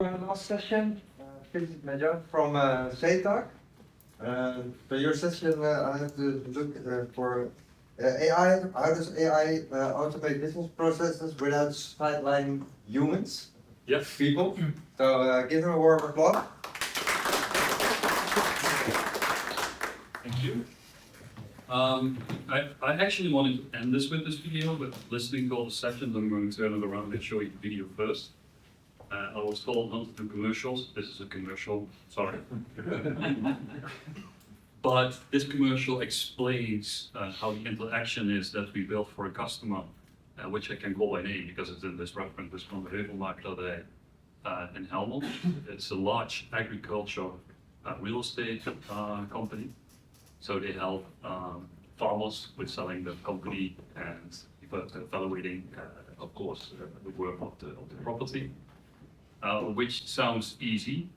Last session, Vincent Mejan from CETAC. For your session, I have to look for AI. How does AI automate business processes without sidelining humans? Yes. People. So give him a warm applause. Thank you. I actually wanted to end this with this video, but listening to all the sessions, I'm going to turn it around and show you the video first. I was told not to do commercials. This is a commercial, sorry. But this commercial explains how the interaction is that we built for a customer, which I can call by name because it's in this reference, this from Heuvelmakelaarij in Helmond. It's a large agriculture real estate company. So they help farmers with selling the company and evaluating, of course, the work of the property. Which sounds easy,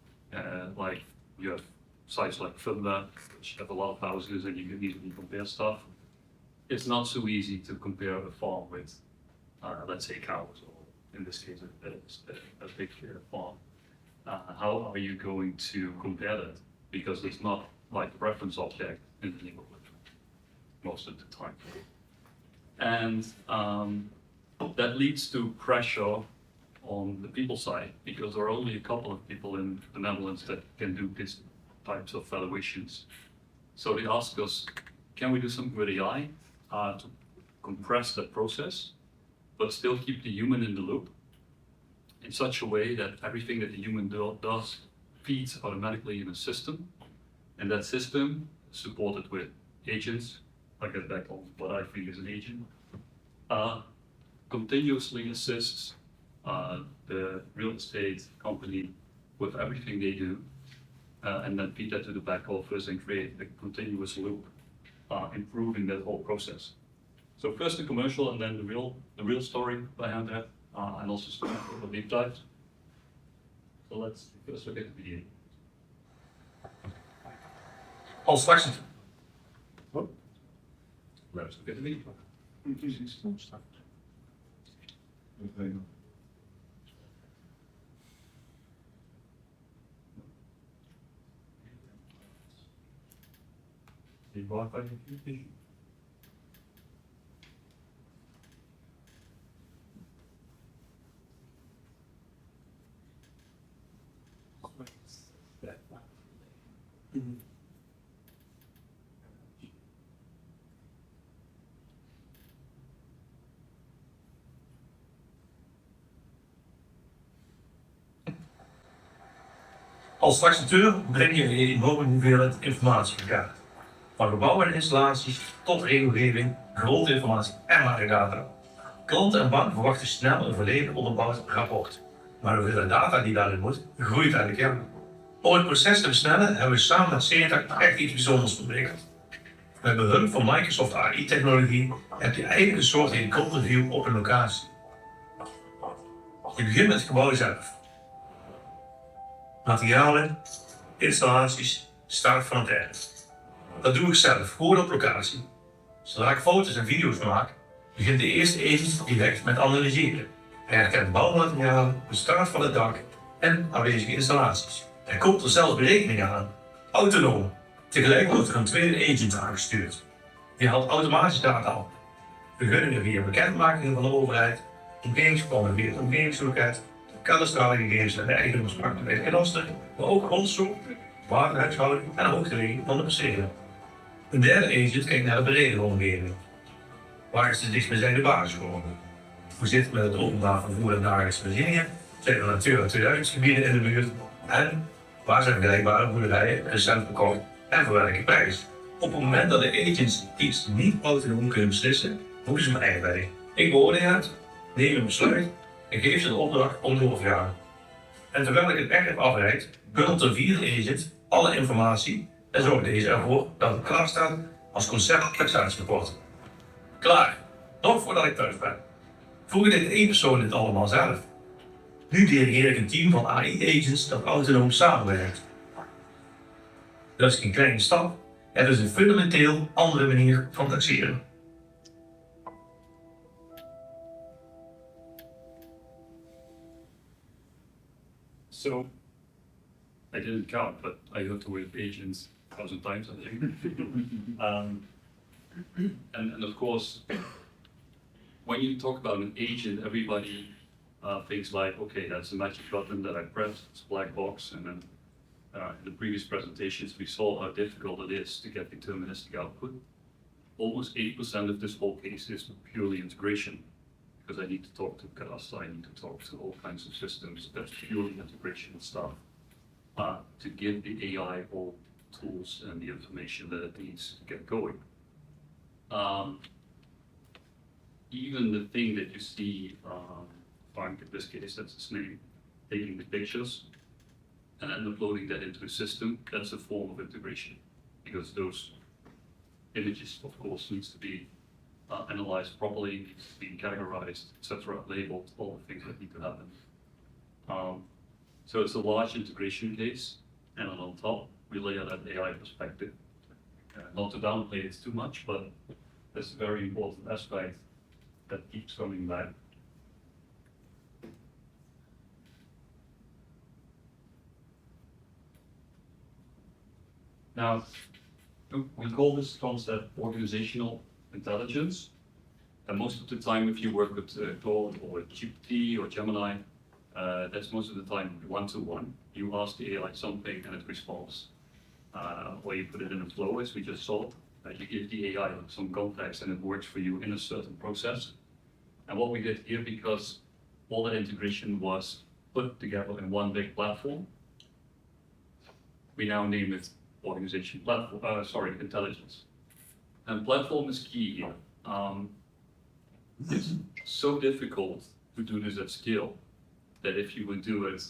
like you have sites like Finland, which have a lot of houses and you can easily compare stuff. It's not so easy to compare a farm with, let's say, cows, or in this case, a big farm. How are you going to compare that? Because it's not like the reference object in the neighborhood most of the time. And that leads to pressure on the people side, because there are only a couple of people in the Netherlands that can do these types of valuations. So they ask us, can we do something with AI to compress that process, but still keep the human in the loop in such a way that everything that the human does feeds automatically in a system, and that system, supported with agents, I'll get back on what I think is an agent, continuously assists the real estate company with everything they do, and then feed that to the back office and create a continuous loop, improving that whole process. So first the commercial, and then the real story behind that, and also some deep dives. So let's first look at the video. Als straks het. Let's look at the video. Die Wi-Fi niet. Als taxateur breng je een enorme hoeveelheid informatie in kaart. Van gebouwen en installaties tot regelgeving, grote informatie en aggregaten. Klanten en banken verwachten snel een volledig onderbouwd rapport. Maar de hoeveelheid data die daarin moet, groeit aan de kern. Om het proces te versnellen hebben we samen met CETAC echt iets bijzonders ontwikkeld. Met behulp van Microsoft AI-technologie heb je eigenlijk een soort helikopterview op een locatie. Je begint met het gebouw zelf. Materialen, installaties, staat van het erf. Dat doe ik zelf, gewoon op locatie. Zodra ik foto's en video's maak, begint de eerste agent direct met analyseren. Hij herkent bouwmaterialen, de staat van het dak en aanwezige installaties. Er komt er zelfs berekeningen aan, autonoom. Tegelijk wordt er een tweede agent aangestuurd. Die haalt automatisch data op. Vergunningen via bekendmakingen van de overheid, omgevingsplannen via het omgevingsloket, kadastrale gegevens en de eigendomsmarkt bij de kadaster, maar ook grondstof, waterhuishouding en hoogteregeling van de percelen. Een derde agent kijkt naar de brede omgeving. Waar is de dichtstbijzijnde basisschool? Hoe zit het met het openbaar vervoer en dagelijkse voorzieningen? Zijn er Natura 2000 gebieden in de buurt? En waar zijn vergelijkbare boerderijen recent verkocht en voor welke prijs? Op het moment dat de agents iets niet autonoom kunnen beslissen, moeten ze mijn eigen bij. Ik beoordeel het, neem een besluit en geef ze de opdracht om door te gaan. En terwijl ik het echt heb afgereikt, bundelt de vierde agent alle informatie en zorgt deze ervoor dat het klaar staat als concept taxatierapport. Klaar, nog voordat ik thuis ben. Vroeger deed één persoon dit allemaal zelf. Nu dirigeer ik een team van AI-agents dat autonoom samenwerkt. Dat is geen kleine stap, het is een fundamenteel andere manier van taxeren. So I didn't count, but I heard the word agents 1,000 times, I think. And of course, when you talk about an agent, everybody thinks like, okay, that's a magic button that I press, it's a black box, and then in the previous presentations, we saw how difficult it is to get deterministic output. Almost 80% of this whole case is purely integration, because I need to talk to Cadastra, I need to talk to all kinds of systems. That's purely integration stuff to give the AI all tools and the information that it needs to get going. Even the thing that you see, Frank in this case, that's his name, taking the pictures and then uploading that into a system, that's a form of integration, because those images, of course, needs to be analyzed properly, needs to be categorized, etc., labeled, all the things that need to happen. So it's a large integration case, and then on top, we lay out that AI perspective. Not to downplay it too much, but that's a very important aspect that keeps coming back. Now, we call this concept organizational intelligence. And most of the time, if you work with Claude or with GPT or Gemini, that's most of the time one-to-one. You ask the AI something and it responds. Or you put it in a flow, as we just saw. You give the AI some context and it works for you in a certain process. And what we did here, because all that integration was put together in one big platform, we now name it organization platform, intelligence. And platform is key here. It's so difficult to do this at scale that if you would do it,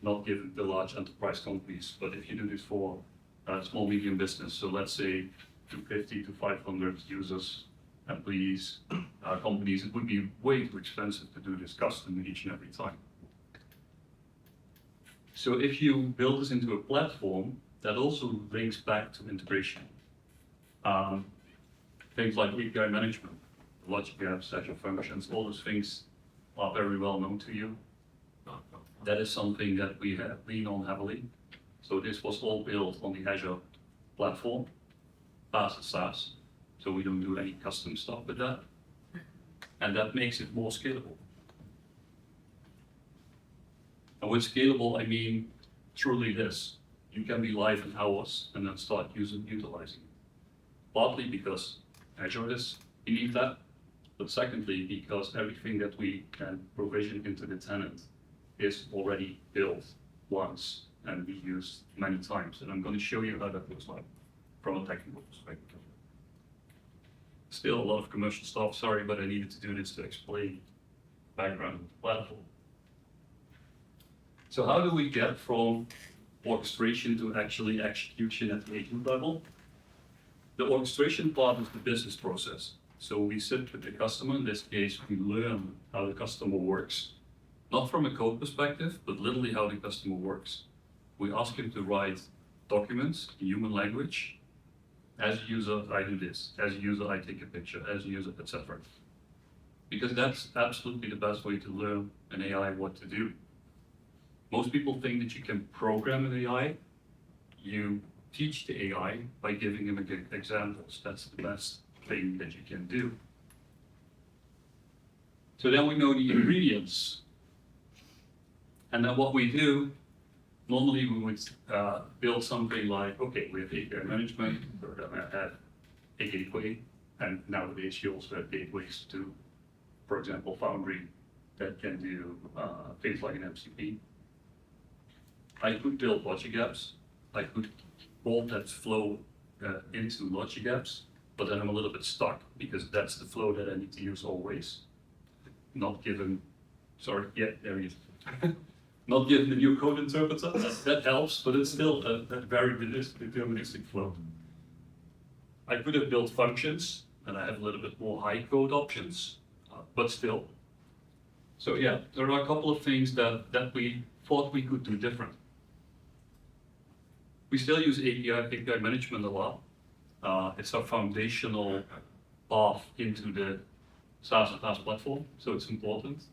not given the large enterprise companies, but if you do this for small, medium business, so let's say 250 to 500 users, employees, companies, it would be way too expensive to do this custom each and every time. So if you build this into a platform, that also links back to integration. Things like API management, logic apps, Azure functions, all those things are very well known to you. That is something that we lean on heavily. So this was all built on the Azure platform, PaaS as SaaS. So we don't do any custom stuff with that. And that makes it more scalable. And with scalable, I mean truly this. You can be live in hours and then start utilizing it. Partly because Azure is beneath that, but secondly, because everything that we can provision into the tenant is already built once and be used many times. And I'm going to show you how that looks like from a technical perspective. Still a lot of commercial stuff, sorry, but I needed to do this to explain the background of the platform. So how do we get from orchestration to actually execution at the agent level? The orchestration part is the business process. So we sit with the customer, in this case, we learn how the customer works. Not from a code perspective, but literally how the customer works. We ask him to write documents in human language. As a user, I do this. As a user, I take a picture. As a user, etc. Because that's absolutely the best way to learn an AI what to do. Most people think that you can program an AI. You teach the AI by giving him examples. That's the best thing that you can do. So then we know the ingredients. And then what we do, normally we would build something like, okay, we have API management, we're gonna have a gateway, and nowadays you also have gateways to, for example, Foundry that can do things like an MCP. I could build logic apps. I could roll that flow into logic apps, but then I'm a little bit stuck because that's the flow that I need to use always. Not given, sorry, yeah, there he is. Not given the new code interpreter, that helps, but it's still a very deterministic flow. I could have built functions, and I have a little bit more high code options, but still. So yeah, there are a couple of things that we thought we could do different. We still use API management a lot. It's our foundational path into the SaaS and PaaS platform, so it's important.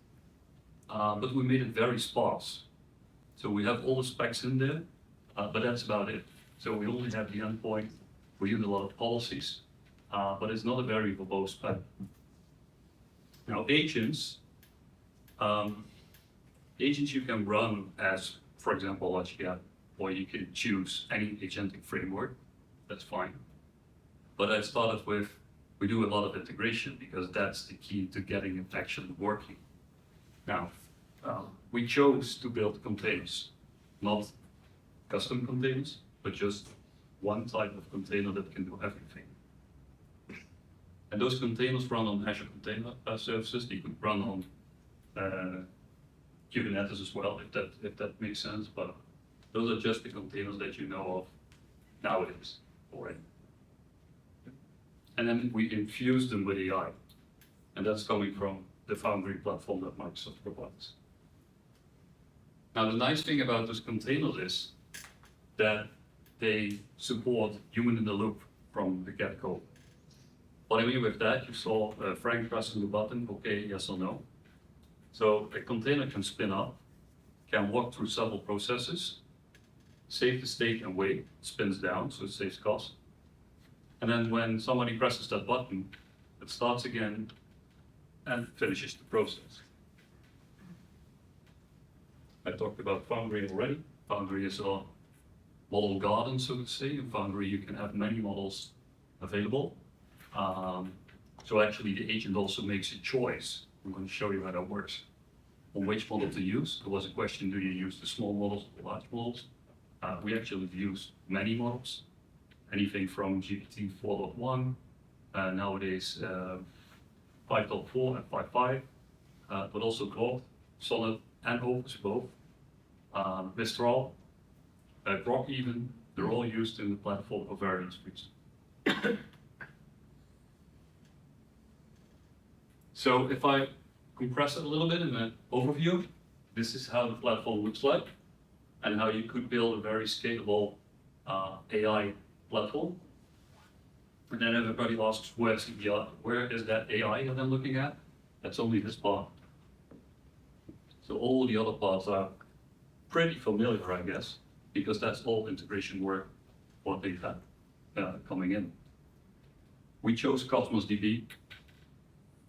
But we made it very sparse. So we have all the specs in there, but that's about it. So we only have the endpoint. We use a lot of policies, but it's not a very verbose spec. Now agents, agents you can run as, for example, Logic, or you can choose any agentic framework. That's fine. But I started with, we do a lot of integration because that's the key to getting it actually working. Now, we chose to build containers, not custom containers, but just one type of container that can do everything. And those containers run on Azure Container Services. They could run on Kubernetes as well, if that makes sense. But those are just the containers that you know of nowadays already. And then we infuse them with AI, and that's coming from the Foundry platform that Microsoft provides. Now, the nice thing about those containers is that they support human in the loop from the get-go. What I mean with that, you saw Frank pressing the button, okay, yes or no. So a container can spin up, can walk through several processes, save the state and wait, spins down, so it saves cost. And then when somebody presses that button, it starts again and finishes the process. I talked about Foundry already. Foundry is a model garden, so to say. In Foundry, you can have many models available. So actually, the agent also makes a choice. I'm going to show you how that works. On which model to use. There was a question, do you use the small models or large models? We actually use many models. Anything from GPT 4.1, nowadays 5.4 and 5.5, but also Grok, Sonnet, and Opus both. Mistral, Grok even, they're all used in the platform for various reasons. So if I compress it a little bit in an overview, this is how the platform looks like and how you could build a very scalable AI platform. And then everybody asks, where is that AI that I'm looking at? That's only this part. So all the other parts are pretty familiar, I guess, because that's all integration work what they've had coming in. We chose Cosmos DB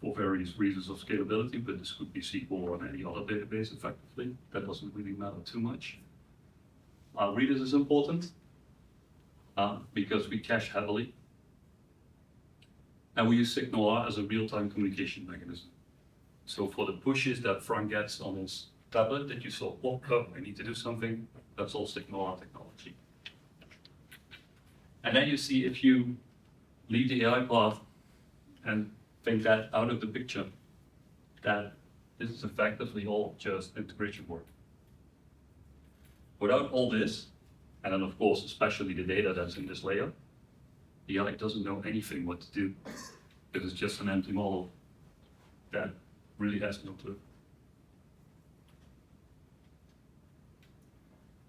for various reasons of scalability, but this could be SQL or any other database effectively. That doesn't really matter too much. Redis is important because we cache heavily. And we use SignalR as a real-time communication mechanism. So for the pushes that Frank gets on his tablet that you saw pop up, I need to do something, that's all SignalR technology. And then you see if you leave the AI part and take that out of the picture, that this is effectively all just integration work. Without all this, and then of course, especially the data that's in this layer, the AI doesn't know anything what to do. It is just an empty model that really has no clue.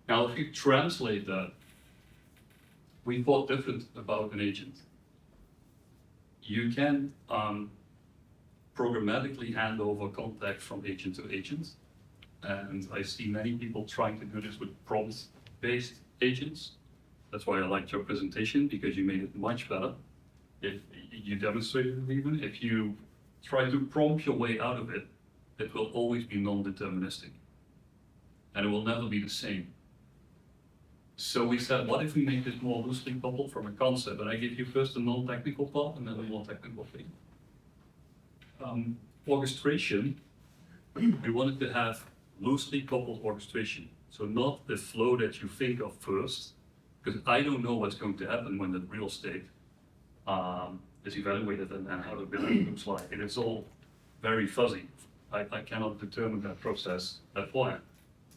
Now, if you translate that, we thought different about an agent. You can programmatically hand over context from agent to agent. And I see many people trying to do this with prompt-based agents. That's why I liked your presentation, because you made it much better. If you demonstrated it even, if you try to prompt your way out of it, it will always be non-deterministic. And it will never be the same. So we said, what if we make this more loosely coupled from a concept? And I give you first a non-technical part and then a more technical thing. Orchestration, we wanted to have loosely coupled orchestration. So not the flow that you think of first, because I don't know what's going to happen when the real state is evaluated and how the building looks like. And it's all very fuzzy. I cannot determine that process beforehand.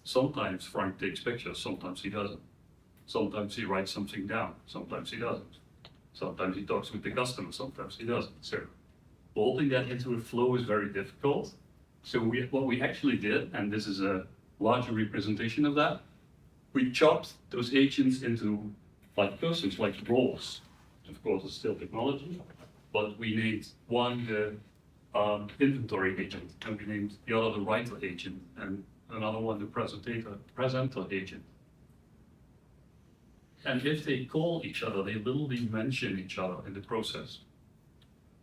Sometimes Frank takes pictures, sometimes he doesn't. Sometimes he writes something down, sometimes he doesn't. Sometimes he talks with the customer, sometimes he doesn't. So bolting that into a flow is very difficult. So what we actually did, and this is a larger representation of that, we chopped those agents into like persons, like roles. Of course, it's still technology, but we named one the inventory agent, and we named the other the writer agent, and another one the presenter agent. And if they call each other, they literally mention each other in the process.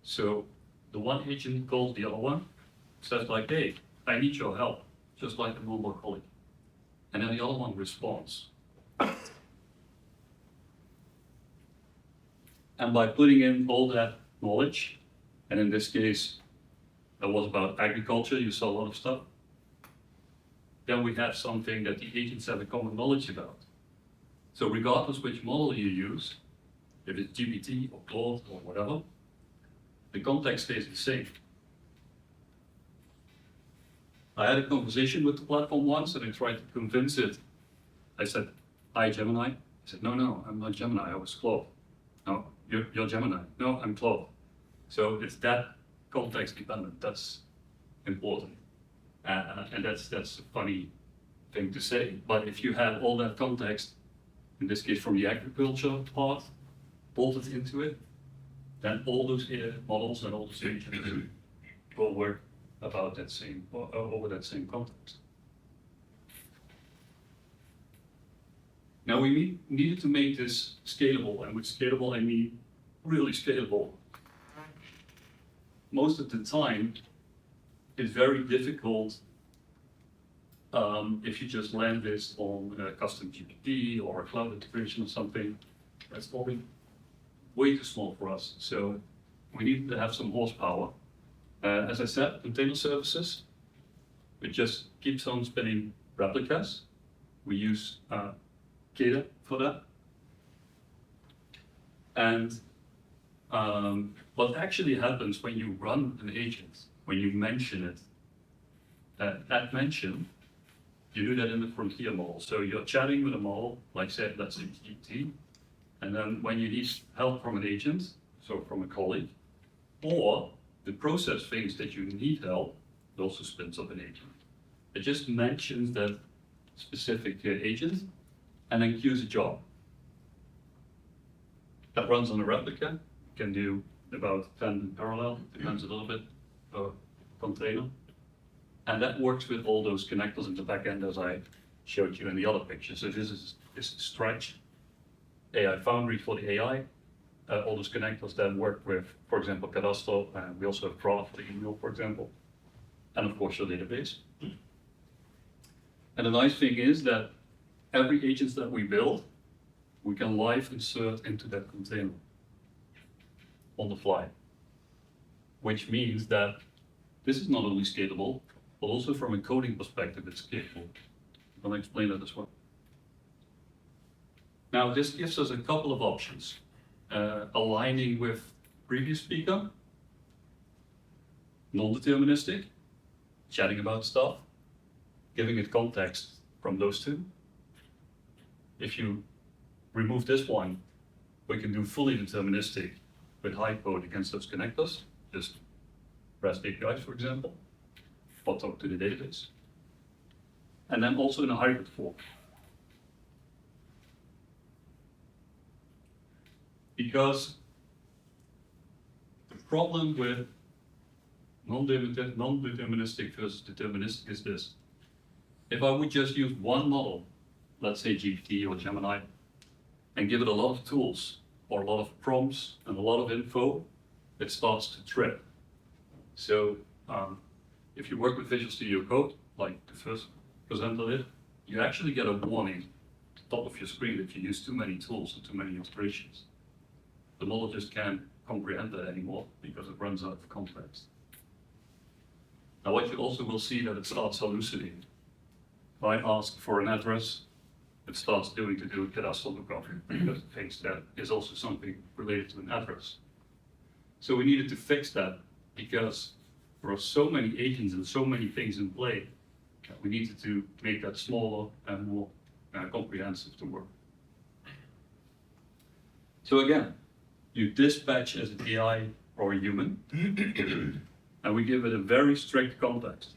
So the one agent calls the other one, says like, hey, I need your help, just like a normal colleague. And then the other one responds. And by putting in all that knowledge, and in this case, it was about agriculture, you saw a lot of stuff, then we have something that the agents have a common knowledge about. So regardless which model you use, if it's GPT or Claude or whatever, the context stays the same. I had a conversation with the platform once and I tried to convince it. I said, hi Gemini. I said, no, I'm not Gemini, I was Claude. No, you're Gemini. No, I'm Claude. So it's that context dependent, that's important. And that's a funny thing to say, but if you have all that context, in this case from the agriculture part, bolted into it, then all those models and all those agents will work about that same, over that same context. Now we needed to make this scalable, and with scalable I mean really scalable. Most of the time, it's very difficult if you just land this on a custom GPT or a cloud integration or something. That's probably way too small for us. So we need to have some horsepower. As I said, container services, it just keeps on spinning replicas. We use Keda for that. And what actually happens when you run an agent, when you mention it, that mention, you do that in the frontier model. So you're chatting with a model, like say, let's say GPT, and then when you need help from an agent, so from a colleague, or the process things that you need help, it also spins up an agent. It just mentions that specific agent and then queues a job. That runs on a replica, you can do about 10 in parallel, depends a little bit per container. And that works with all those connectors in the back end as I showed you in the other picture. So this is Stretch AI Foundry for the AI. All those connectors then work with, for example, Cadastro, and we also have Craft for email, for example, and of course your database. And the nice thing is that every agent that we build, we can live insert into that container on the fly, which means that this is not only scalable, but also from a coding perspective, it's scalable. I'll explain that as well. Now, this gives us a couple of options. Aligning with previous speaker, non-deterministic, chatting about stuff, giving it context from those two. If you remove this one, we can do fully deterministic with high code against those connectors, just REST APIs, for example, or talk to the database. And then also in a hybrid form. Because the problem with non-deterministic versus deterministic is this. If I would just use one model, let's say GPT or Gemini, and give it a lot of tools or a lot of prompts and a lot of info, it starts to trip. So if you work with Visual Studio Code, like the first presenter did, you actually get a warning at the top of your screen if you use too many tools and too many integrations. The model just can't comprehend that anymore because it runs out of context. Now what you also will see that it starts hallucinating. If I ask for an address, it starts to do a cadastral lookup because it thinks that is also something related to an address. So we needed to fix that because there are so many agents and so many things in play that we needed to make that smaller and more comprehensive to work. So again, you dispatch as an AI or a human, and we give it a very strict context.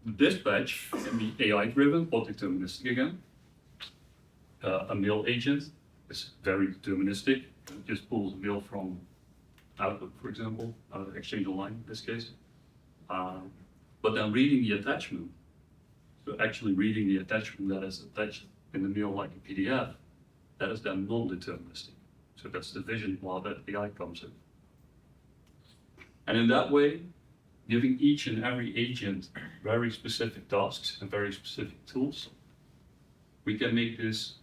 The dispatch can be AI-driven or deterministic again. A mail agent is very deterministic. It just pulls a mail from Outlook, for example, Exchange Online in this case. But then reading the attachment, so actually reading the attachment that is attached in the mail like a PDF, that is then non-deterministic. So that's the vision while that AI comes in. And in that way, giving each and every agent very specific tasks and very specific tools, we can make this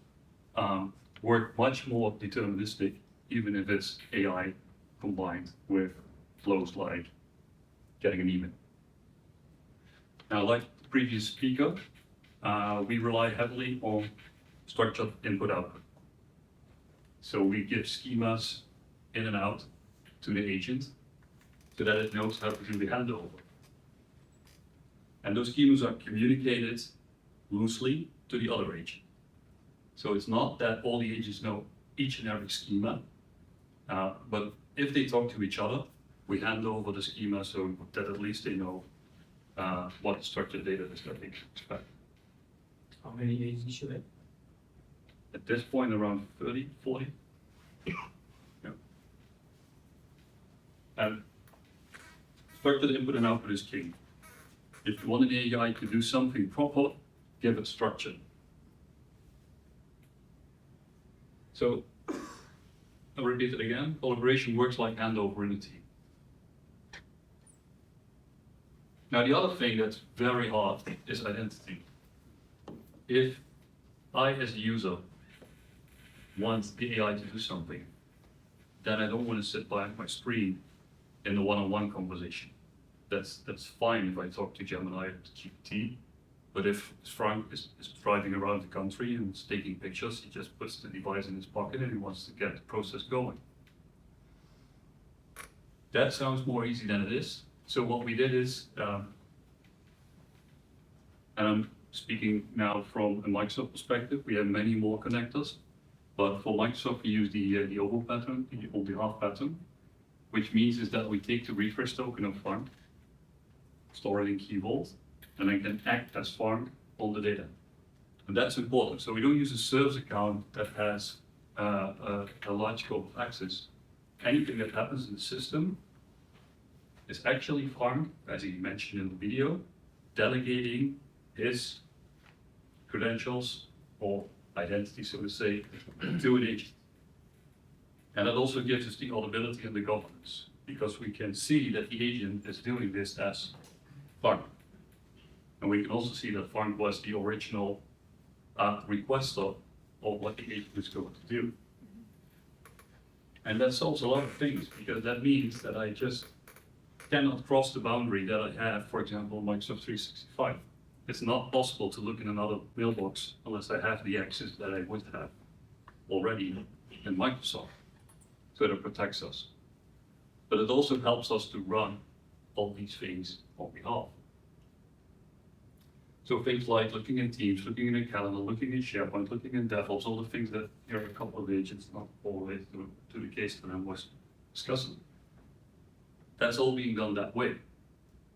work much more deterministic, even if it's AI combined with flows like getting an email. Now, like the previous speaker, we rely heavily on structured input-output. So we give schemas in and out to the agent so that it knows how to do the handover. And those schemas are communicated loosely to the other agent. So it's not that all the agents know each and every schema, but if they talk to each other, we hand over the schema so that at least they know what structured data is that they can expect. How many agents should I? At this point, around 30, 40. Yeah. And structured input and output is key. If you want an AI to do something proper, give it structure. So, I'll repeat it again. Collaboration works like handover in a team. Now, the other thing that's very hard is identity. If I, as a user, want the AI to do something, then I don't want to sit behind my screen in the one-on-one conversation. That's fine if I talk to Gemini or to GPT, but if Frank is driving around the country and is taking pictures, he just puts the device in his pocket and he wants to get the process going. That sounds more easy than it is. So what we did is, and I'm speaking now from a Microsoft perspective, we have many more connectors, but for Microsoft we use the oval pattern, the on behalf pattern, which means is that we take the refresh token of Farm, store it in Key Vault, and then can act as Farm on the data. And that's important. So we don't use a service account that has a large scope of access. Anything that happens in the system is actually Farm, as he mentioned in the video, delegating his credentials or identity, so to say, to an agent. And that also gives us the auditability and the governance, because we can see that the agent is doing this as Farm. And we can also see that Farm was the original requester of what the agent is going to do. And that solves a lot of things, because that means that I just cannot cross the boundary that I have, for example, Microsoft 365. It's not possible to look in another mailbox unless I have the access that I would have already in Microsoft. So that protects us. But it also helps us to run all these things on behalf. So things like looking in Teams, looking in a calendar, looking in SharePoint, looking in DevOps, all the things that here are a couple of agents, not always to the case that I was discussing. That's all being done that way.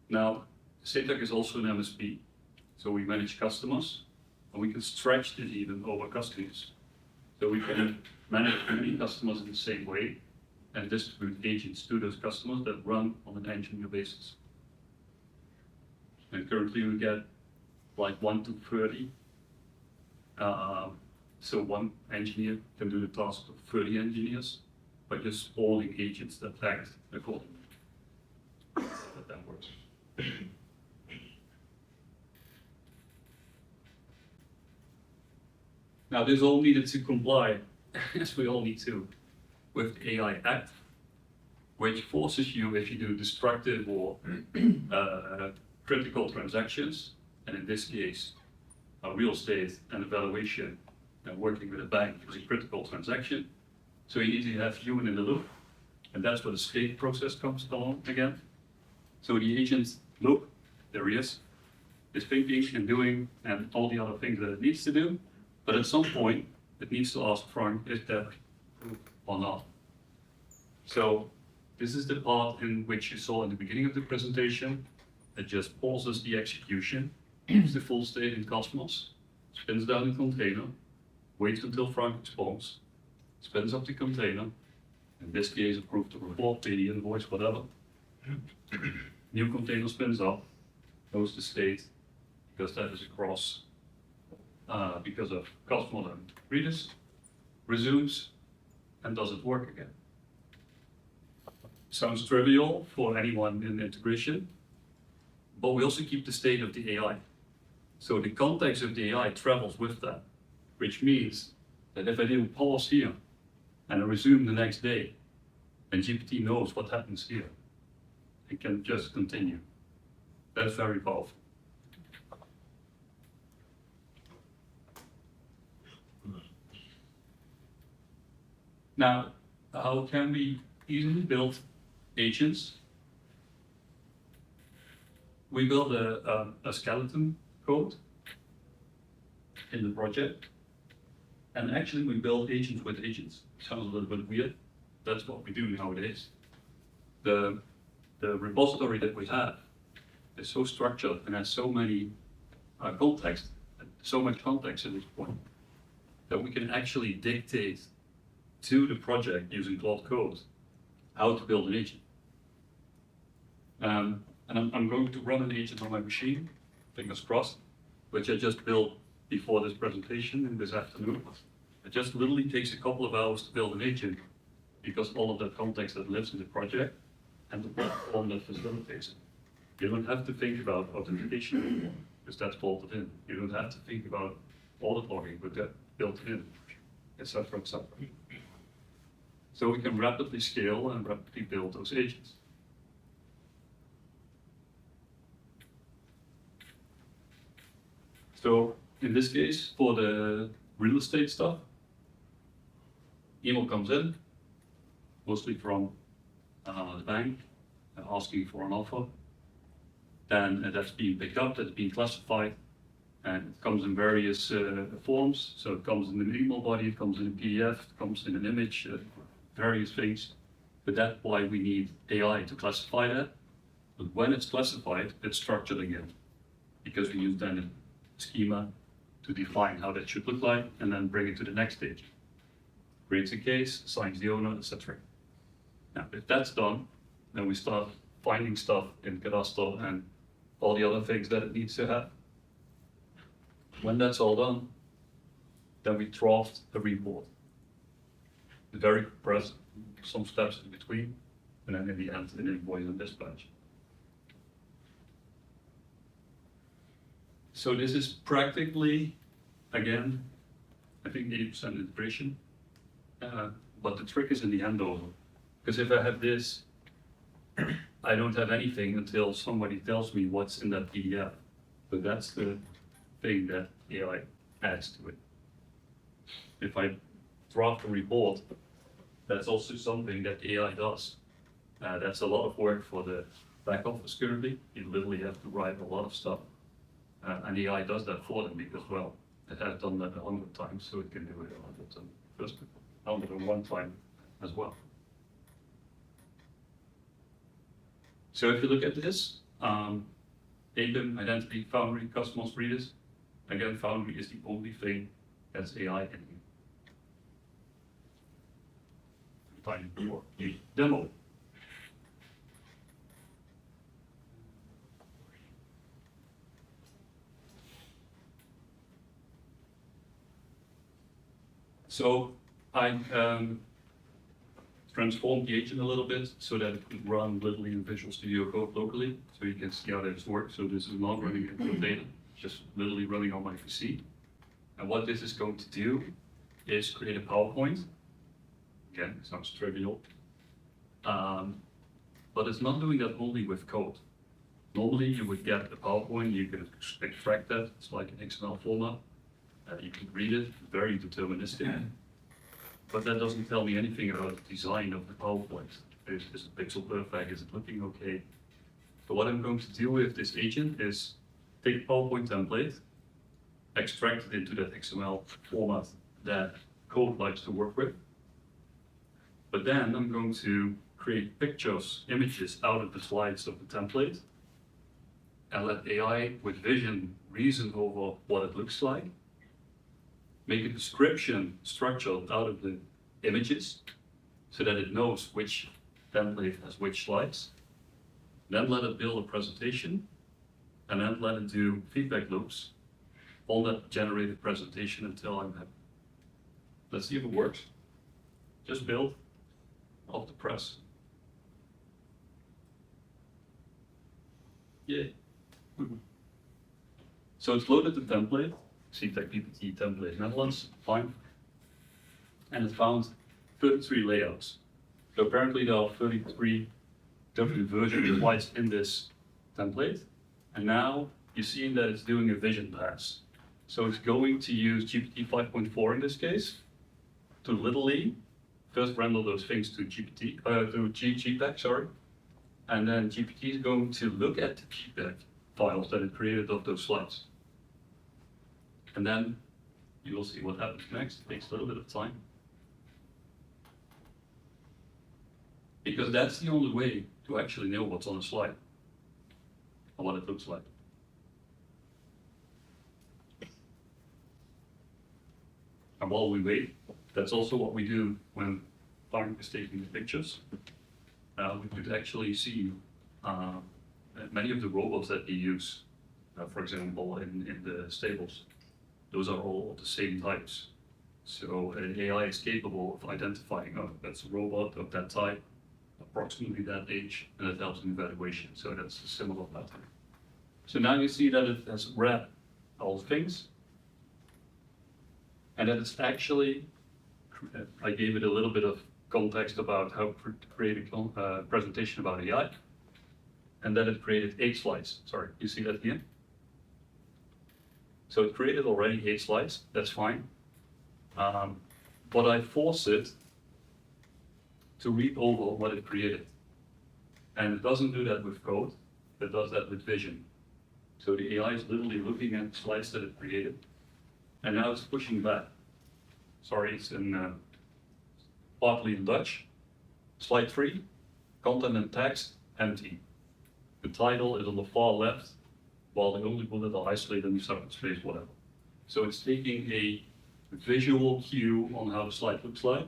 Now, SATAC is also an MSP. So we manage customers, and we can stretch this even over customers. So we can manage many customers in the same way and distribute agents to those customers that run on an engineer basis. And currently we get like 1 to 30. So one engineer can do the task of 30 engineers by just spawning agents that act accordingly. That works. Now, this all needed to comply, as we all need to, with the AI Act, which forces you, if you do destructive or critical transactions, and in this case, real estate and evaluation and working with a bank is a critical transaction, so you need to have human in the loop, and that's where the state process comes along again. So the agent, look, there he is thinking and doing and all the other things that it needs to do. But at some point, it needs to ask Frank, is that true or not? So this is the part in which you saw in the beginning of the presentation. It just pauses the execution, keeps the full state in Cosmos, spins down the container, waits until Frank responds, spins up the container, in this case approve the report, pay the invoice, whatever. New container spins up, knows the state, because that is across, because of customer and readers, resumes, and doesn't work again. Sounds trivial for anyone in integration, but we also keep the state of the AI. So the context of the AI travels with that, which means that if I do pause here and I resume the next day, then GPT knows what happens here. It can just continue. That's very powerful. Now, how can we easily build agents? We build a skeleton code in the project, and actually we build agents with agents. Sounds a little bit weird. That's what we do nowadays. The repository that we have is so structured and has so many context, so much context at this point, that we can actually dictate to the project using Claude Code how to build an agent. And I'm going to run an agent on my machine, fingers crossed, which I just built before this presentation and this afternoon. It just literally takes a couple of hours to build an agent because all of that context that lives in the project and the platform that facilitates it. You don't have to think about authentication anymore because that's bolted in. You don't have to think about audit logging, but that's built in, etc., etc. So we can rapidly scale and rapidly build those agents. So in this case, for the real estate stuff, email comes in, mostly from the bank, asking for an offer. Then that's being picked up, that's being classified, and it comes in various forms. So it comes in an email body, it comes in a PDF, it comes in an image, various things. But that's why we need AI to classify that. But when it's classified, it's structured again, because we use then a schema to define how that should look like, and then bring it to the next stage. Creates a case, assigns the owner, etc. Now, if that's done, then we start finding stuff in Cadastro and all the other things that it needs to have. When that's all done, then we draft a report. Very compressed, some steps in between, and then in the end, an invoice and dispatch. So this is practically, again, I think 80% integration, but the trick is in the handover. Because if I have this, I don't have anything until somebody tells me what's in that PDF. But that's the thing that AI adds to it. If I draft a report, that's also something that AI does. That's a lot of work for the back office currently. You literally have to write a lot of stuff. And AI does that for them because, well, it has done that 100 times, so it can do it 101 time as well. So if you look at this, APIM, identity, Foundry, customers, readers, again, Foundry is the only thing that's AI in here. Time for the demo. So I transformed the agent a little bit so that it could run literally in Visual Studio Code locally, so you can see how this works. So this is not running in data, just literally running on my PC. And what this is going to do is create a PowerPoint. Again, it sounds trivial, but it's not doing that only with code. Normally you would get a PowerPoint, you can extract that, it's like an XML format. You can read it, very deterministic, but that doesn't tell me anything about the design of the PowerPoint. Is it pixel perfect? Is it looking okay? So what I'm going to do with this agent is take a PowerPoint template, extract it into that XML format that code likes to work with, but then I'm going to create pictures, images out of the slides of the template, and let AI with vision reason over what it looks like. Make a description structured out of the images so that it knows which template has which slides. Then let it build a presentation and then let it do feedback loops on that generated presentation until I'm happy. Let's see if it works. Just build off the press. Yay. So it's loaded the template, CTech PPT template Netherlands, fine. And it found 33 layouts. So apparently there are 33 different versions of slides in this template. And now you're seeing that it's doing a vision pass. So it's going to use GPT 5.4 in this case to literally first render those things to GPEG, sorry. And then GPT is going to look at the JPEG files that it created of those slides. And then you will see what happens next. It takes a little bit of time. Because that's the only way to actually know what's on a slide and what it looks like. And while we wait, that's also what we do when Tarek is taking the pictures. We could actually see many of the robots that they use, for example, in the stables. Those are all of the same types. So an AI is capable of identifying, oh, that's a robot of that type, approximately that age, and it helps in evaluation. So that's a similar pattern. So now you see that it has read all things, and that it's actually, I gave it a little bit of context about how to create a presentation about AI, and then it created 8 slides. Sorry, you see that here? So it created already 8 slides, that's fine. But I force it to read over what it created. And it doesn't do that with code, it does that with vision. So the AI is literally looking at the slides that it created, and now it's pushing back. Sorry, it's in partly in Dutch. Slide 3, content and text, empty. The title is on the far left, while the only bullet are isolated in the separate space, whatever. So it's taking a visual cue on how the slide looks like,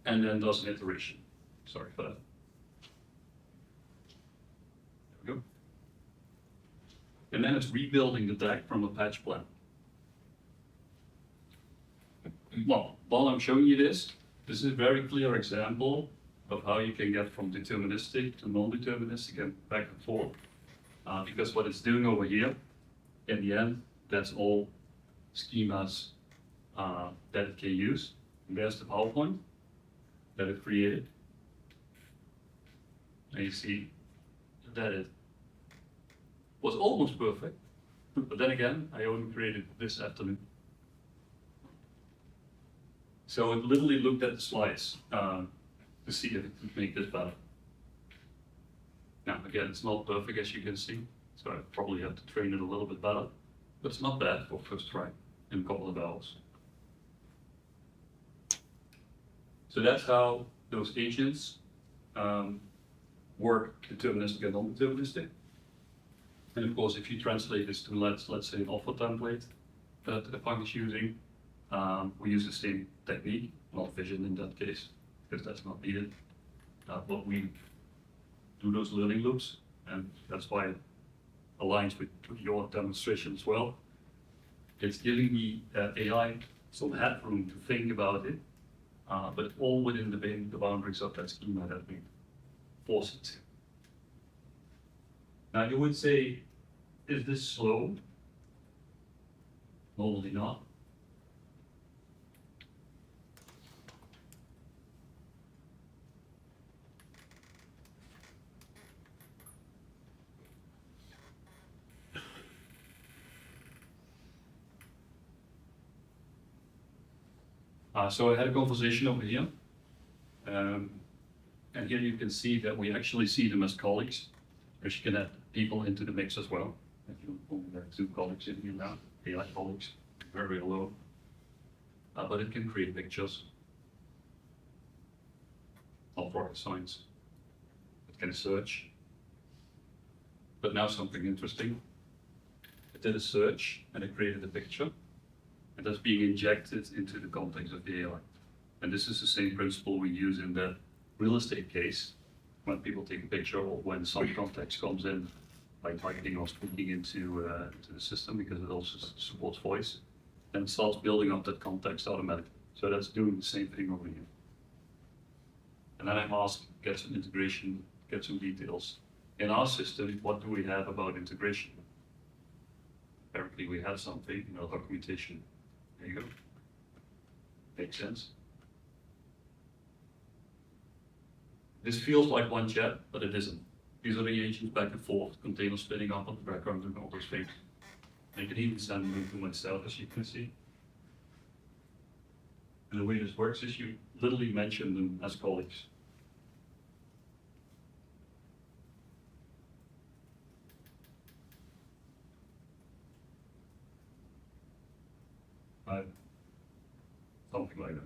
and then does an iteration. Sorry for that. There we go. And then it's rebuilding the deck from a patch plan. Well, while I'm showing you this is a very clear example of how you can get from deterministic to non-deterministic and back and forth. Because what it's doing over here, in the end, that's all schemas that it can use. And there's the PowerPoint that it created. And you see that it was almost perfect, but then again, I only created this afternoon. So it literally looked at the slides to see if it could make this better. Now, again, it's not perfect as you can see, so I probably have to train it a little bit better, but it's not bad for first try in a couple of hours. So that's how those agents work, deterministic and non-deterministic. And of course, if you translate this to, let's say, an offer template that the Pang is using, we use the same technique, not vision in that case, because that's not needed. But we do those learning loops, and that's why it aligns with your demonstration as well. It's giving the AI some headroom to think about it, but all within the boundaries of that schema that we force it to. Now you would say, is this slow? Normally not. So I had a conversation over here, and here you can see that we actually see them as colleagues, because you can add people into the mix as well. If you only have 2 colleagues in here now, AI colleagues, very low, but it can create pictures of rocket science. It can search, but now something interesting. It did a search and it created a picture. And that's being injected into the context of the AI. And this is the same principle we use in the real estate case, when people take a picture or when some context comes in by typing or speaking into the system because it also supports voice, and it starts building up that context automatically. So that's doing the same thing over here. And then I'm asked, get some integration, get some details. In our system, what do we have about integration? Apparently we have something in our documentation. There you go. Makes sense. This feels like one chat, but it isn't. These are the agents back and forth, containers spinning up on the background and all those things. I can even send them to myself, as you can see. And the way this works is you literally mention them as colleagues. Something like that.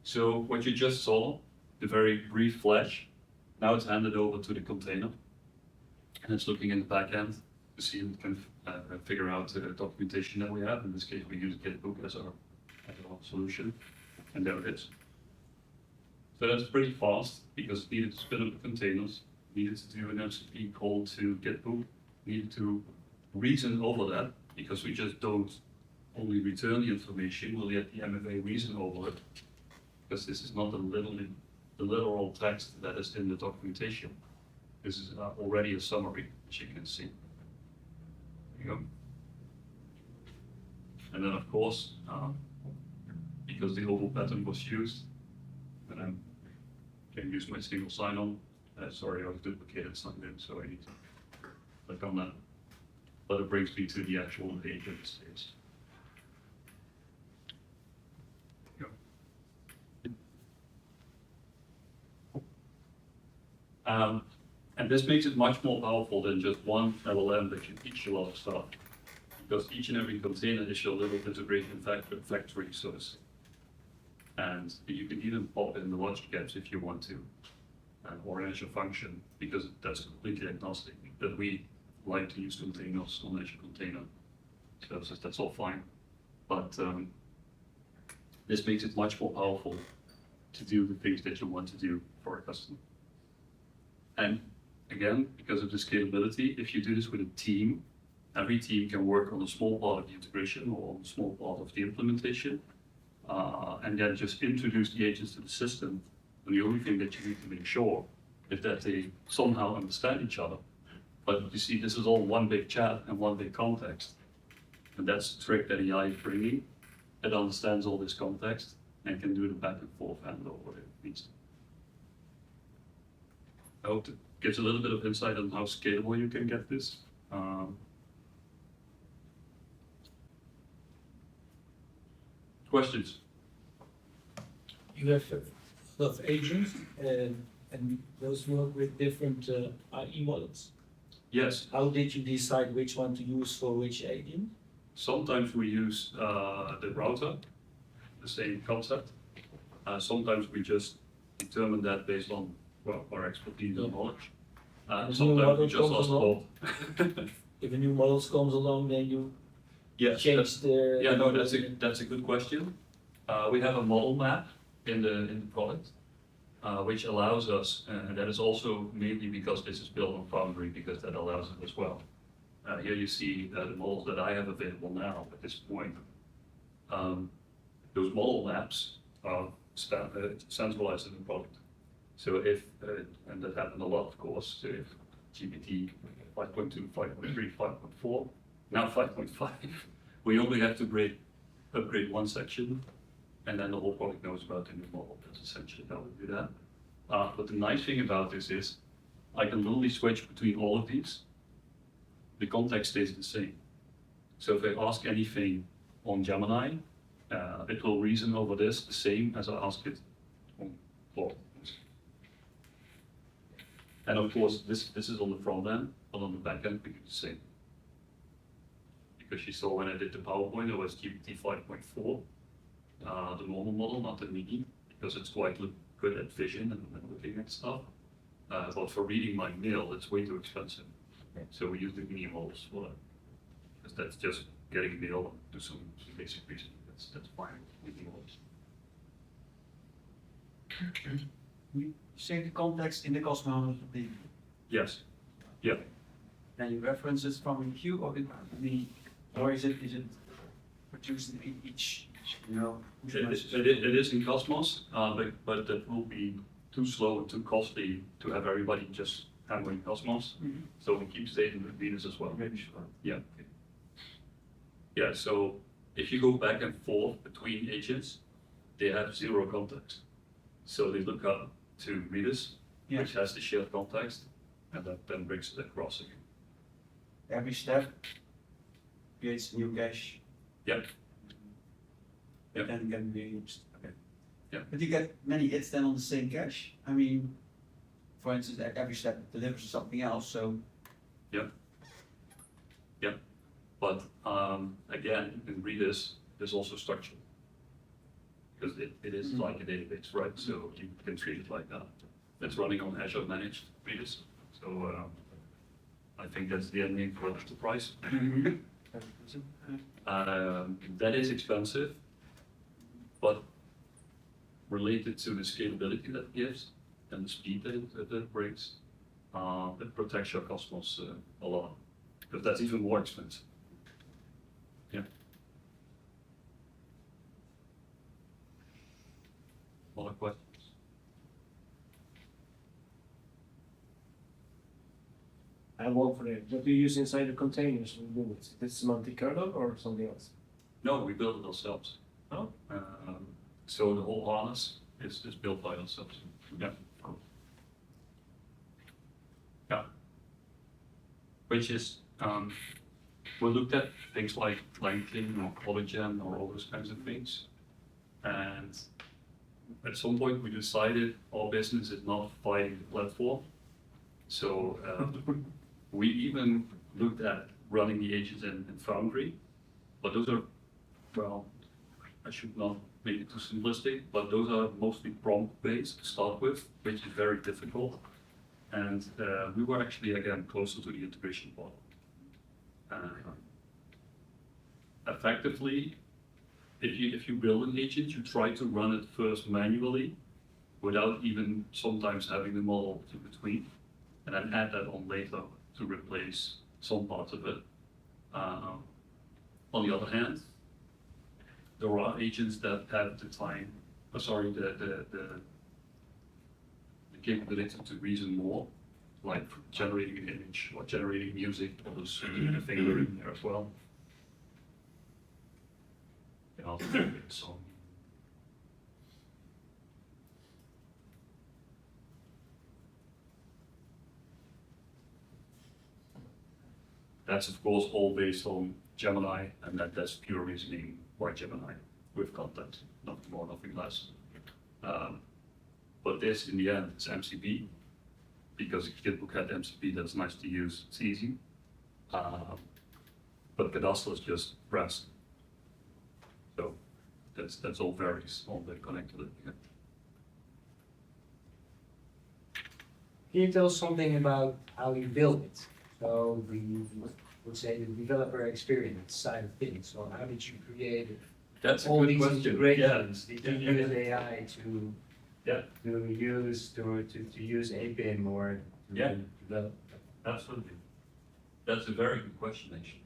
So what you just saw, the very brief flash, now it's handed over to the container, and it's looking in the back end to see if it can figure out the documentation that we have. In this case, we use Gitbook as our solution, and there it is. So that's pretty fast because it needed to spin up the containers, needed to do an MCP call to Gitbook, needed to reason over that because we just don't only return the information, we'll get the MFA reason over it, because this is not the literal text that is in the documentation. This is already a summary, as you can see. There you go. And then of course, because the oval pattern was used, and I can use my single sign-on. Sorry, I was duplicated sign-in, so I need to click on that. But it brings me to the actual agent stage. And this makes it much more powerful than just one LLM that can teach you a lot of stuff. Because each and every container is your little integration factory source. And you can even pop in the logic gaps if you want to, or Azure function, because that's completely agnostic. That we like to use containers on Azure Container Services, that's all fine. But this makes it much more powerful to do the things that you want to do for a customer. And again, because of the scalability, if you do this with a team, every team can work on a small part of the integration or on a small part of the implementation, and then just introduce the agents to the system. And the only thing that you need to make sure is that they somehow understand each other. But you see, this is all one big chat and one big context. And that's the trick that AI is bringing. It understands all this context and can do the back and forth handle whatever it needs to. I hope it gives a little bit of insight on how scalable you can get this. Questions? You have a lot of agents, and those work with different IE models. Yes. How did you decide which one to use for which agent? Sometimes we use the router, the same concept. Sometimes we just determine that based on our expertise and knowledge. Sometimes we just ask Bob. If a new model comes along, then you change the. Yeah, no, that's a good question. We have a model map in the product, which allows us, and that is also mainly because this is built on Foundry, because that allows it as well. Here you see the models that I have available now at this point. Those model maps are centralized in the product. So if, and that happened a lot of course, so if GPT 5.2, 5.3, 5.4, now 5.5, we only have to upgrade one section, and then the whole product knows about the new model. That's essentially how we do that. But the nice thing about this is, I can literally switch between all of these. The context stays the same. So if I ask anything on Gemini, it will reason over this the same as I ask it on Claude. And of course, this is on the front end, but on the back end, we do the same. Because you saw when I did the PowerPoint, it was GPT 5.4, the normal model, not the mini, because it's quite good at vision and looking at stuff. But for reading my mail, it's way too expensive. So we use the mini models for that. Because that's just getting mail and do some basic reasoning. That's fine. Mini models. We save the context in the cost management. Yes. Yeah. Any references from MIUG or is it produced in each, you know? It is in Cosmos, but that will be too slow and too costly to have everybody just handling Cosmos. So we keep staying with Venus as well. Maybe sure. Yeah. Yeah, so if you go back and forth between agents, they have zero context. So they look up to Redis, Yeah. which has the shared context, and that then brings it across again. Every step creates a new cache. Yep. Yep. Then can be used. Okay. Yeah. But you get many hits then on the same cache. I mean, for instance, every step delivers something else. So Yep. Yep. But again, in Redis, there's also structure. Because it is like a database, right? So you can treat it like that. It's running on Azure managed Redis. So I think that's the ending for the price. That is expensive, but related to the scalability that it gives and the speed that it brings, it protects your Cosmos a lot. Because that's even more expensive. Yeah. Other questions? I have one for you. What do you use inside the containers when you do it? Is this semantic kernel or something else? No, we build it ourselves. Oh. So the whole harness is built by ourselves. Yeah. Yeah. Which is, we looked at things like LangChain or collagen or all those kinds of things. And at some point we decided our business is not fighting the platform. So we even looked at running the agents in Foundry, but those are, well, I should not make it too simplistic, but those are mostly prompt based to start with, which is very difficult. And we were actually, again, closer to the integration part. Effectively, if you build an agent, you try to run it first manually without even sometimes having the model in between, and then add that on later to replace some parts of it. On the other hand, there are agents that have the time, the capability to reason more, like generating an image or generating music, or those things are in there as well. And also generate a song. That's of course all based on Gemini, and that's pure reasoning by Gemini with content, nothing more, nothing less. But this, in the end, is MCP, because if you can look at MCP, that's nice to use, it's easy. But Cadastro is just REST. So that's all varies on the connectivity. Can you tell us something about how you build it? So would say the developer experience side of things. So how did you create it? That's a All good these question. integrations? Yeah. Did you use AI to Yeah. to use APIM or to Yeah. develop? Absolutely. That's a very good question, actually.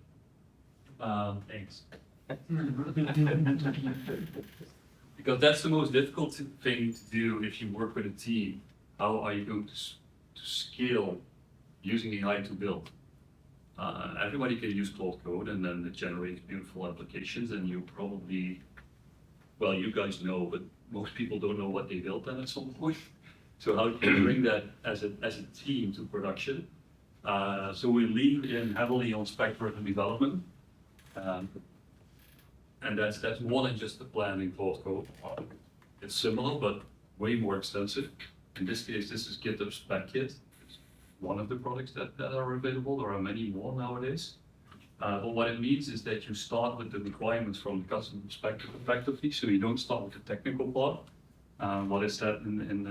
Thanks. Because that's the most difficult thing to do if you work with a team. How are you going to scale using AI to build? Everybody can use Claude Code and then it generates beautiful applications, and you probably, well, you guys know, but most people don't know what they built then at some point. So how do you bring that as a team to production? So we lean in heavily on spec-driven development. And that's more than just the plan in Claude Code. It's similar, but way more extensive. In this case, this is GitHub Spec Kit. It's one of the products that are available. There are many more nowadays. But what it means is that you start with the requirements from the customer perspective effectively, so you don't start with the technical part. What is that in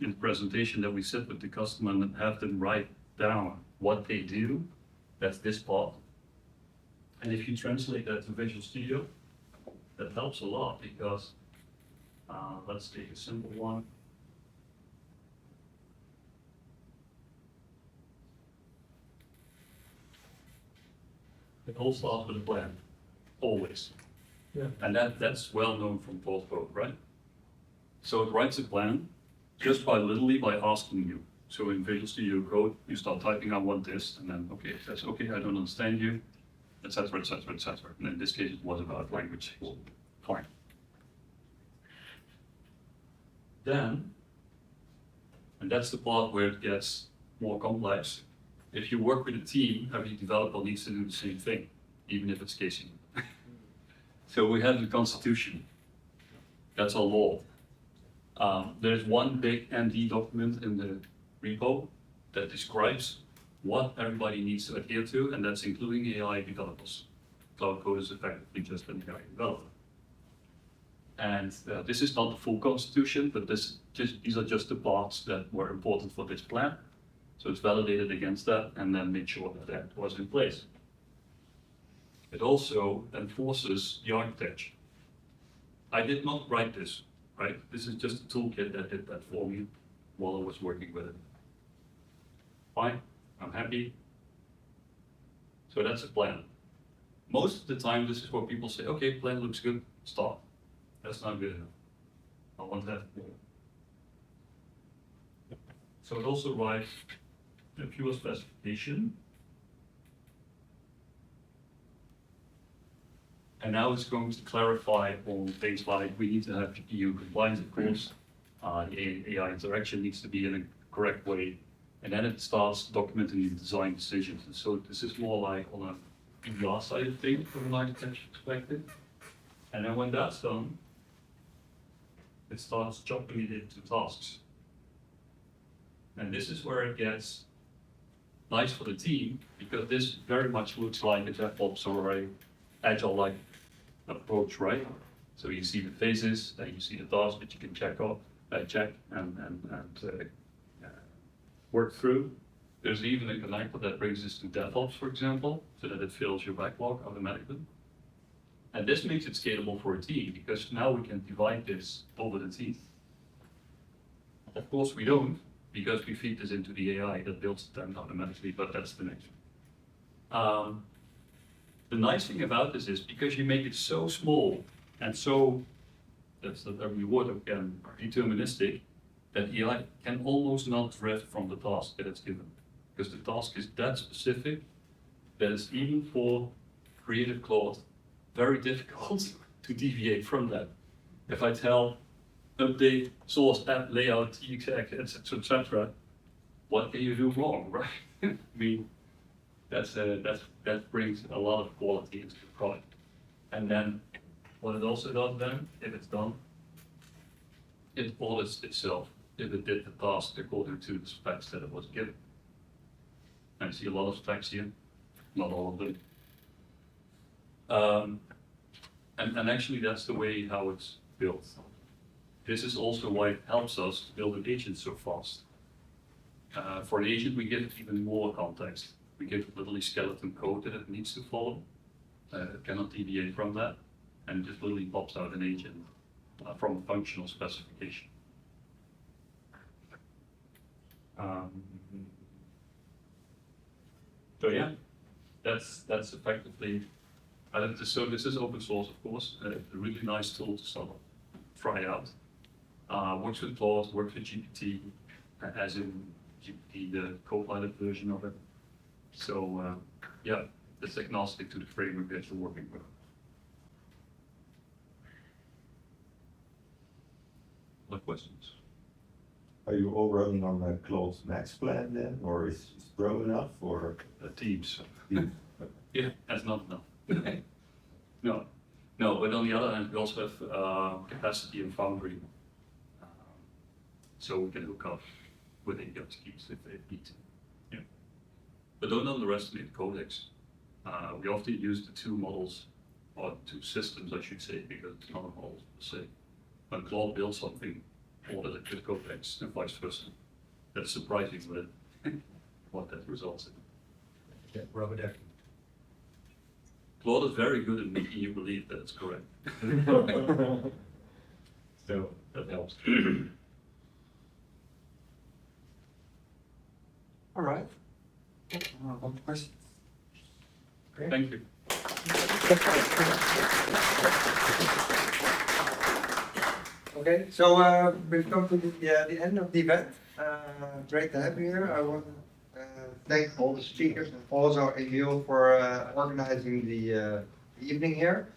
the presentation that we sit with the customer and have them write down what they do? That's this part. And if you translate that to Visual Studio, that helps a lot because, let's take a simple one. It all starts with a plan, always. Yeah. And that's well known from Claude Code, right? So it writes a plan just literally by asking you. So in Visual Studio Code, you start typing, I want this, and then, okay, it says, okay, I don't understand you, etc., etc., etc. And in this case, it was about language. Fine. Then, and that's the part where it gets more complex. If you work with a team, every developer needs to do the same thing, even if it's casing. So we have the Constitution. That's our law. There's one big MD document in the repo that describes what everybody needs to adhere to, and that's including AI developers. Cloud Code is effectively just an AI developer. And this is not the full constitution, but these are just the parts that were important for this plan. So it's validated against that and then made sure that that was in place. It also enforces the architecture. I did not write this, right? This is just a toolkit that did that for me while I was working with it. Fine, I'm happy. So that's a plan. Most of the time, this is what people say, okay, plan looks good, stop. That's not good enough. I want that more. So it also writes a pure specification. And now it's going to clarify on things like we need to have GPU compliance, of course. The AI interaction needs to be in a correct way. And then it starts documenting the design decisions. And so this is more like on a VR side of things from an architecture perspective. And then when that's done, it starts chopping it into tasks. And this is where it gets nice for the team, because this very much looks like a DevOps or a agile-like approach, right? So you see the phases, then you see the tasks that you can check and work through. There's even a connector that brings this to DevOps, for example, so that it fills your backlog automatically. And this makes it scalable for a team, because now we can divide this over the team. Of course we don't, because we feed this into the AI that builds them automatically, but that's the next one. The nice thing about this is, because you make it so small and so, that's the reward again, deterministic, that AI can almost not drift from the task that it's given. Because the task is that specific that it's even for creative Claude very difficult to deviate from that. If I tell update source app layout, TXX, etc., etc., what can you do wrong, right? I mean, that brings a lot of quality into the product. And then what it also does then, if it's done, it audits itself if it did the task according to the specs that it was given. I see a lot of specs here, not all of them. And actually that's the way how it's built. This is also why it helps us to build an agent so fast. For an agent, we give it even more context. We give it literally skeleton code that it needs to follow. It cannot deviate from that, and just literally pops out an agent from a functional specification. So yeah, that's effectively. So this is open source, of course. A really nice tool to sort of try out. Works with Claude, works with GPT, as in GPT, the Copilot version of it. So yeah, it's agnostic to the framework that you're working with. Other questions? Are you all running on a Claude Max plan then, or is it Pro enough, or? Teams. Teams? Yeah, that's not enough. No, but on the other hand, we also have capacity in Foundry. So we can hook up with API keys if they need to. Yeah. But don't underestimate Codex. We often use the two models, or two systems, I should say, because it's not a model per se. When Claude builds something, order it with Codex and vice versa. That's surprising with what that results in. Yeah, rubber ducky. Claude is very good at making you believe that it's correct. So that helps. All right. One question. Thank you. Okay, so we've come to the end of the event. Great to have you here. I want to thank all the speakers and also Emil for organizing the evening here.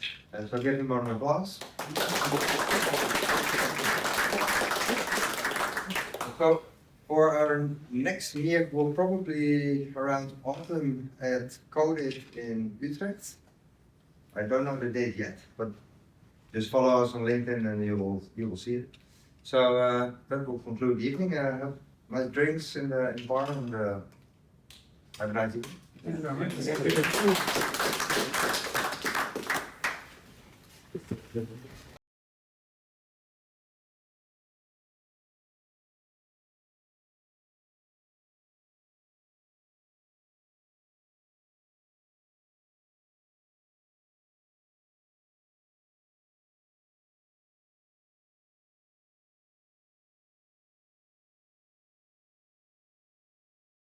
So give him an applause. So for our next MIUG, we'll probably around autumn at Coded in Utrecht. I don't know the date yet, but just follow us on LinkedIn and you will see it. So that will conclude the evening. Have nice drinks in the bar and have a nice evening. Thank you very much.